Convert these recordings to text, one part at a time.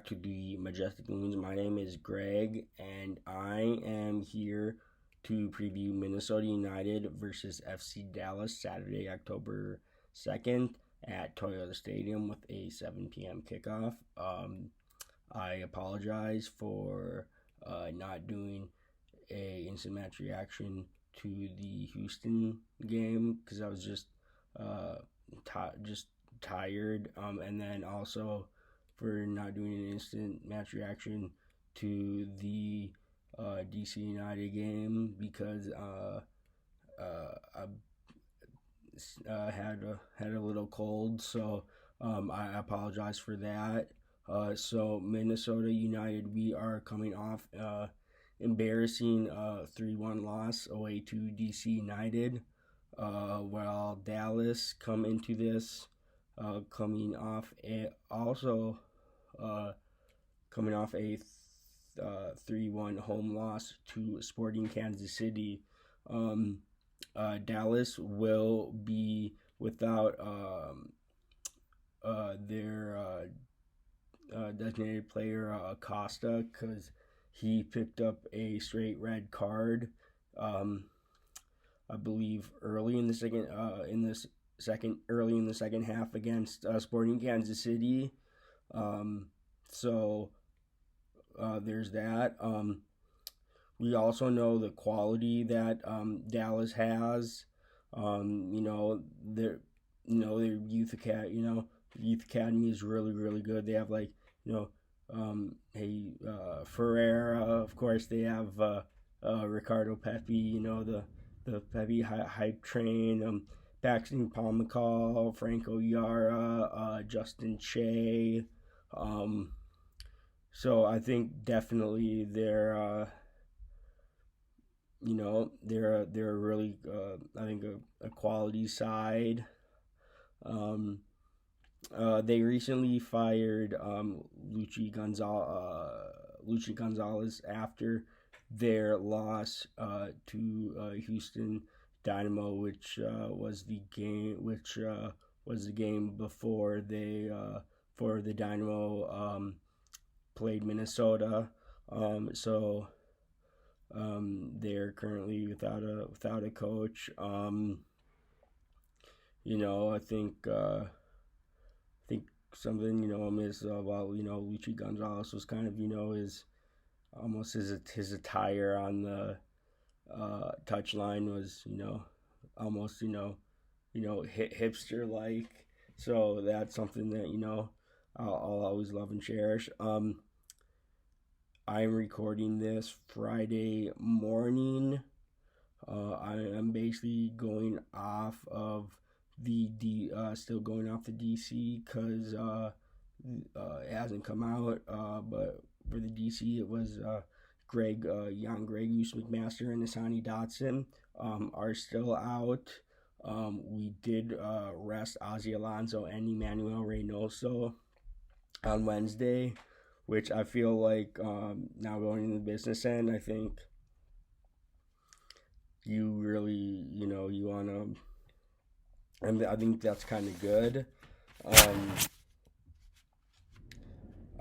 back to the Majestic Loons. My name is Greg, and I am here to preview Minnesota United versus FC Dallas Saturday, October 2nd at Toyota Stadium with a 7 p.m. kickoff. I apologize for not doing a instant match reaction to the Houston game because I was uh, just tired, and then also for not doing an instant match reaction to the DC United game because I had a little cold, so I apologize for that. So Minnesota United, we are coming off embarrassing 3-1 loss away to DC United. While Dallas come into this coming off uh, a 3-1 home loss to Sporting Kansas City. Dallas will be without their designated player Acosta because he picked up a straight red card. I believe early in the second half against Sporting Kansas City. So there's that. We also know the quality that Dallas has. Their youth academy is really really good. They have Ferreira. Of course, they have Ricardo Pepi. The Pepi hype train. Paxton Pomykal, Franco Yara, Justin Che. So I think definitely they're a really I think a quality side. They recently fired Luchi Gonzalez after their loss to Houston Dynamo, which was the game before for the Dynamo played Minnesota. So they're currently without a coach. I think something I miss about Luchi Gonzalez was kind of his almost his attire on the touchline was almost hipster like. So that's something that I'll always love and cherish. I'm recording this Friday morning. I am basically going off of still going off the DC because it hasn't come out. But for the DC, it was Jan Gregus McMaster and Asani Dotson are still out. We did rest Ozzy Alonso and Emmanuel Reynoso on Wednesday, which I feel like now going in the business end, I think you really, you want to, and I think that's kind of good.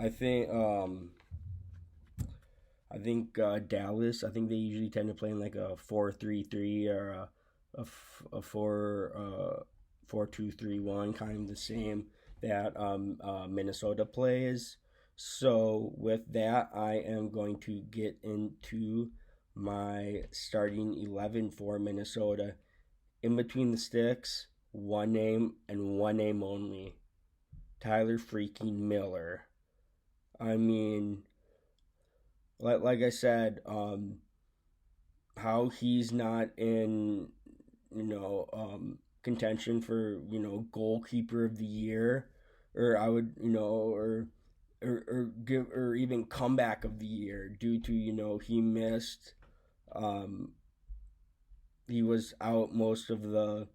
I think Dallas. I think they usually tend to play in like a 4-3-3 or a 4-2-3-1, kind of the same that Minnesota plays. So with that, I am going to get into my starting 11 for Minnesota. In between the sticks, one name and one name only: Tyler freaking Miller. I mean, like I said, how he's not in contention for goalkeeper of the year, or I would or even comeback of the year due to he missed he was out most of the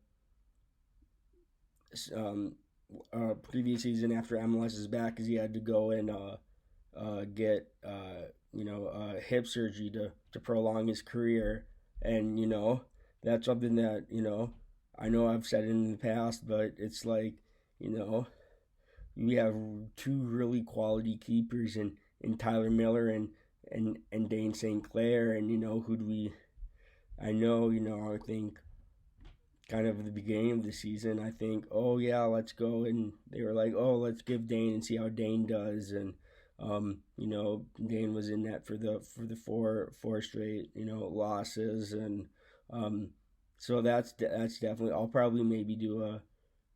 previous season after MLS is back because he had to go and get hip surgery to prolong his career, and that's something that I know I've said it in the past, but it's like we have two really quality keepers in Tyler Miller and Dane St. Clair. And who do we? I know, I think kind of the beginning of the season, I think, oh yeah, let's go, and they were like, oh, let's give Dane and see how Dane does, and Dane was in net for the four straight losses, and so that's definitely. I'll probably maybe do a.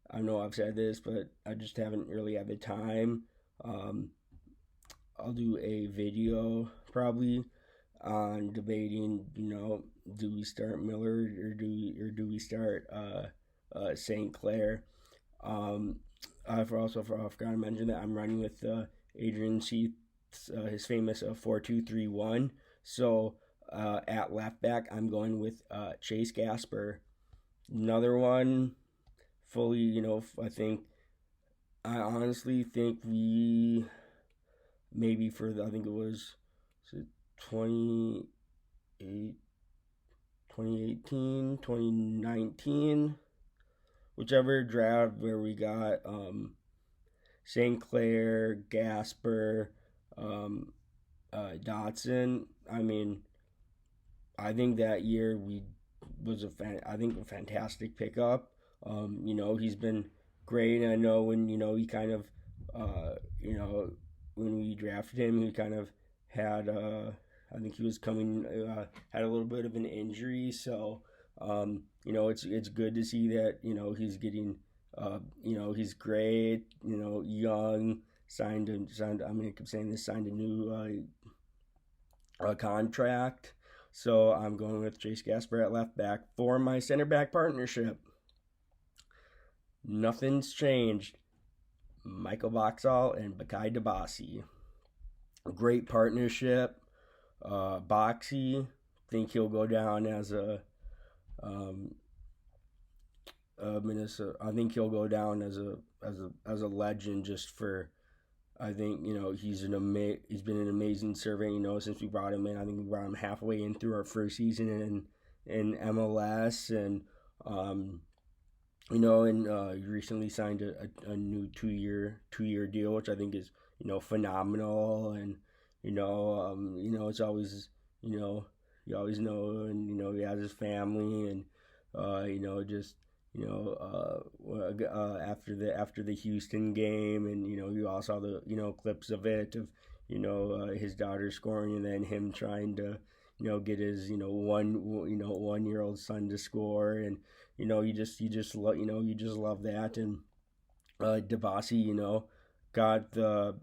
I know I've said this, but I just haven't really had the time. Um, I'll do a video probably on debating. Do we start Miller or do we start St. Clair? Um, I forgot to mention that I'm running with Adrian Sheets, his famous 4-2-3-1. So at left back, I'm going with Chase Gasper. Another one, fully. I honestly think we maybe I think it was 2018, 2019, whichever draft where we got St. Clair, Gasper, Dotson. I mean, I think that year was a fantastic pickup. He's been great. I know when he kind of when we drafted him, he kind of had I think he was coming had a little bit of an injury, so it's good to see that he's getting he's great, young, signed. I mean, I keep saying this, signed a new contract. So I'm going with Chase Gasper at left back for my center back partnership. Nothing's changed. Michael Boxall and Bakaye Dibassy. Great partnership. Boxy, think he'll go down as a Minnesota. I think he'll go down as a legend just for. I think he's been an amazing servant. Since we brought him in. I think we brought him halfway in through our first season in MLS, and he recently signed a new two-year deal, which I think is phenomenal. And it's always you always know, and he has his family, and just after the Houston game, and you all saw the clips of it of his daughter scoring, and then him trying to get his 1-year-old son to score, and you just love that. And Dibassy got the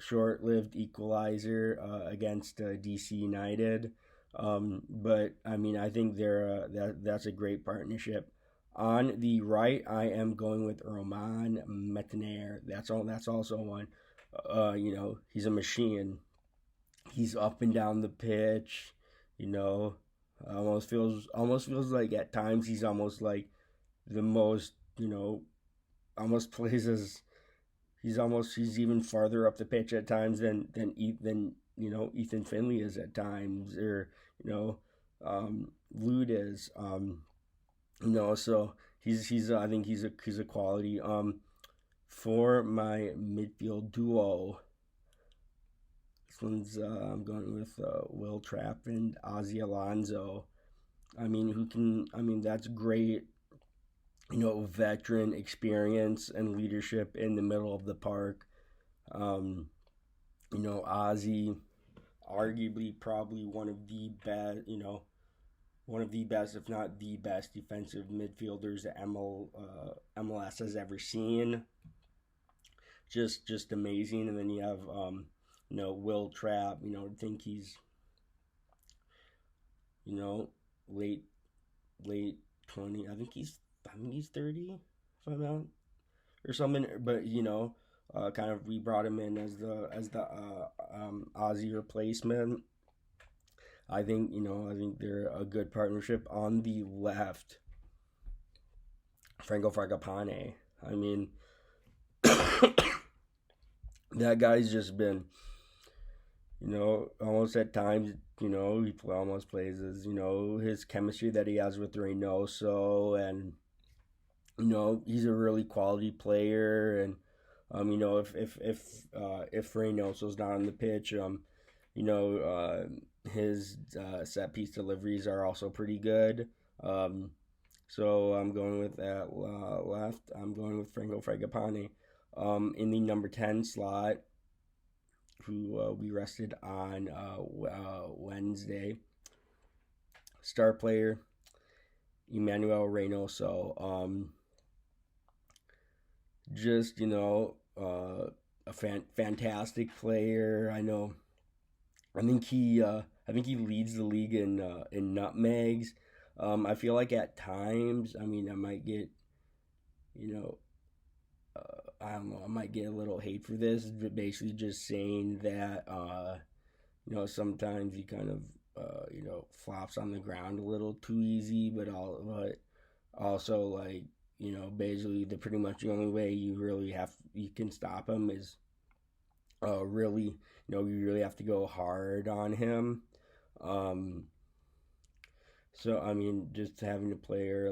short-lived equalizer against DC United. But I mean, I think that's a great partnership. On the right, I am going with Romain Métanire. That's also one. He's a machine. He's up and down the pitch. Almost feels like at times he's almost like the most. Almost plays as he's even farther up the pitch at times than Ethan Finley is at times, or Lute is. So he's I think he's a quality. For my midfield duo, this one's I'm going with Will Trapp and Ozzy Alonso. I mean that's great. Veteran experience and leadership in the middle of the park. Ozzy, arguably probably one of the best, if not the best, defensive midfielders that MLS has ever seen. Just amazing. And then you have Will Trapp. I think he's late 20. I think he's 30, if I'm not, or something. But kind of we brought him in as the Ozzy replacement. I think they're a good partnership. On the left, Franco Fragapane. I mean, that guy's just been, almost at times, he almost plays as, his chemistry that he has with Reynoso, and he's a really quality player, and If Reynoso's not on the pitch, his set piece deliveries are also pretty good. So I'm going with that left. I'm going with Franco Fragapane. In the number 10 slot, who we rested on Wednesday, star player Emmanuel Reynoso. Just a fantastic player. I think he leads the league in nutmegs. I feel like at times, I might get, I don't know, I might get a little hate for this, but basically just saying that, sometimes he kind of, flops on the ground a little too easy, but also like, basically pretty much the only way you can stop him is, really, you really have to go hard on him. So just having a player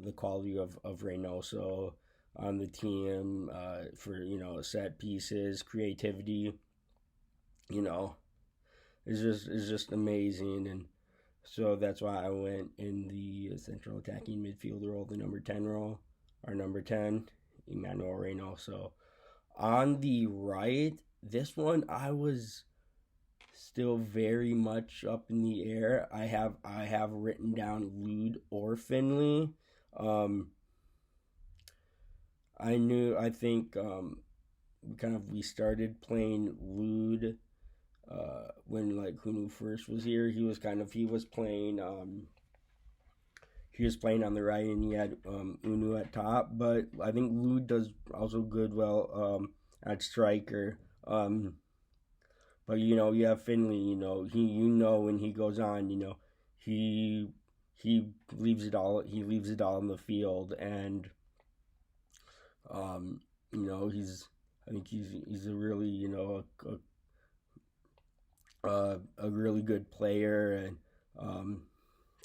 the quality of Reynoso on the team, for set pieces, creativity, you know, is just amazing, and so that's why I went in the central attacking midfield role, the number 10 role, our number 10, Emmanuel Reynoso. On the right, this one I was still very much up in the air. I have written down Lod or Finley. I think we started playing Lod when like Kunu first was here. He was playing on the right, and he had Unu at top. But I think Lod does also at striker. But you have Finley. When he goes on, he leaves it all. He leaves it all in the field, and I think he's a really a really good player, and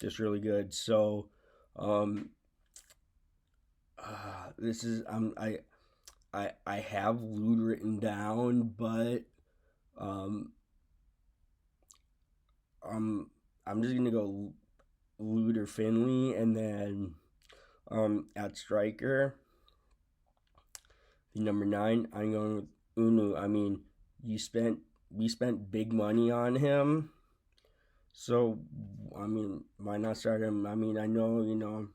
just really good. So this is I have Lod written down, but I'm just gonna go Lod or Finley, and then at striker, the number 9, I'm going with Unu. We spent big money on him, so why not start him? I know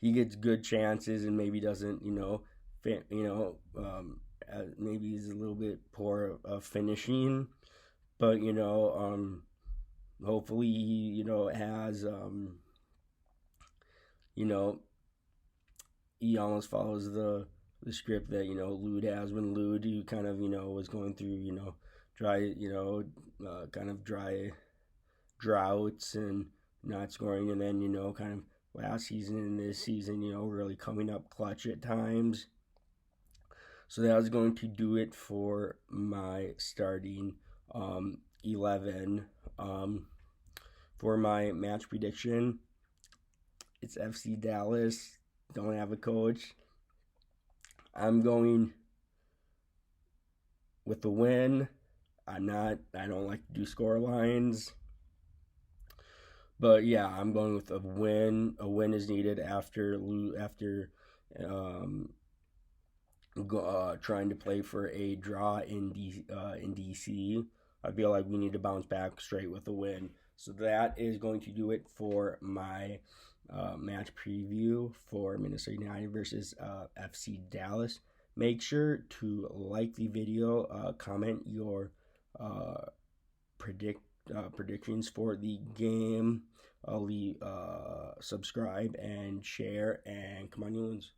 he gets good chances and maybe doesn't maybe he's a little bit poor finishing, but hopefully he has he almost follows the script that Lod has, when Lod, he kind of was going through dry kind of dry droughts and not scoring, and then kind of last season and this season really coming up clutch at times. So that was going to do it for my starting 11. For my match prediction, it's FC Dallas. Don't have a coach. I'm going with the win. I don't like to do score lines, but yeah, I'm going with a win. A win is needed after trying to play for a draw in DC. I feel like we need to bounce back straight with a win. So that is going to do it for my match preview for Minnesota United versus FC Dallas. Make sure to like the video, comment your predictions for the game, subscribe and share, and come on, Newlands.